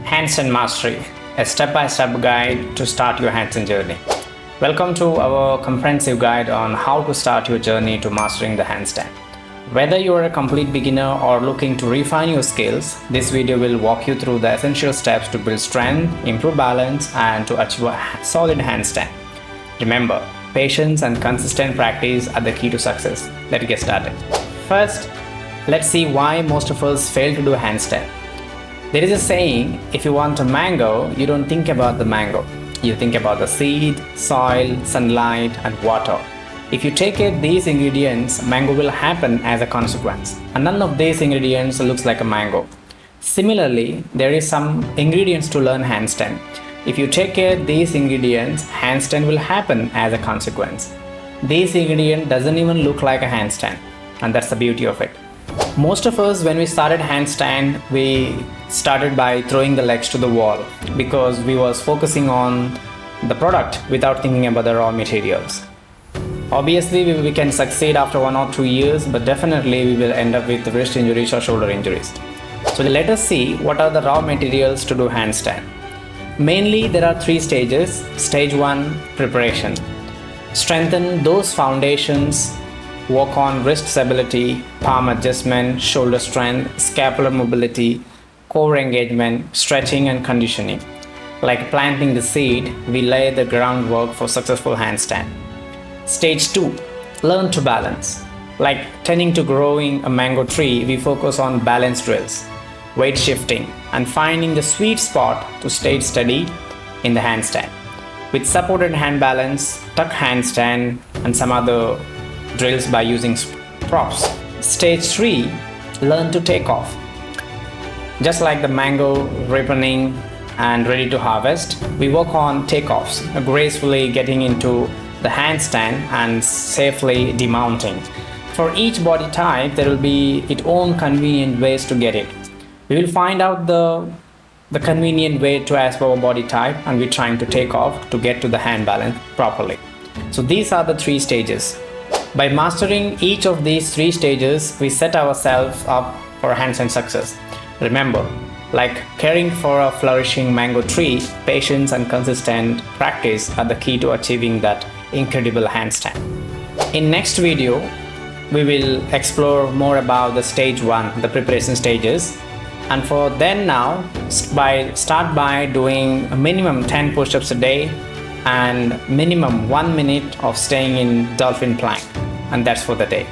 Handstand Mastery, a step-by-step guide to start your handstand journey. Welcome to our comprehensive guide on how to start your journey to mastering the handstand. Whether you are a complete beginner or looking to refine your skills, this video will walk you through the essential steps to build strength, improve balance, and to achieve a solid handstand. Remember, patience and consistent practice are the key to success. Let's get started. First, let's see why most of us fail to do a handstand. There is a saying, if you want a mango, you don't think about the mango. You think about the seed, soil, sunlight, and water. If you take it these ingredients, mango will happen as a consequence. And none of these ingredients looks like a mango. Similarly, there is some ingredients to learn handstand. If you take it these ingredients, handstand will happen as a consequence. This ingredient doesn't even look like a handstand, and that's the beauty of it. Most of us, when we started handstand, we started by throwing the legs to the wall because we was focusing on the product without thinking about the raw materials. Obviously, we can succeed after 1 or 2 years, but definitely we will end up with wrist injuries or shoulder injuries. So let us see what are the raw materials to do handstand. Mainly, there are 3 stages. Stage 1, preparation. Strengthen those foundations. Work on wrist stability, palm adjustment, shoulder strength, scapular mobility, core engagement, stretching and conditioning. Like planting the seed, we lay the groundwork for successful handstand. Stage 2, learn to balance. Like tending to growing a mango tree, we focus on balance drills, weight shifting, and finding the sweet spot to stay steady in the handstand. With supported hand balance, tuck handstand, and some other drills by using props. Stage 3, learn to take off. Just like the mango ripening and ready to harvest, we work on takeoffs, gracefully getting into the handstand and safely demounting. For each body type, there will be its own convenient ways to get it. We will find out the convenient way to as per our body type, and we're trying to take off to get to the hand balance properly. So these are the 3 stages. By mastering each of these 3 stages, we set ourselves up for handstand success. Remember, like caring for a flourishing mango tree, patience and consistent practice are the key to achieving that incredible handstand. In next video, we will explore more about the stage 1, the preparation stages. And for then now, start by doing a minimum 10 push-ups a day and minimum 1 minute of staying in dolphin plank, and that's for the day.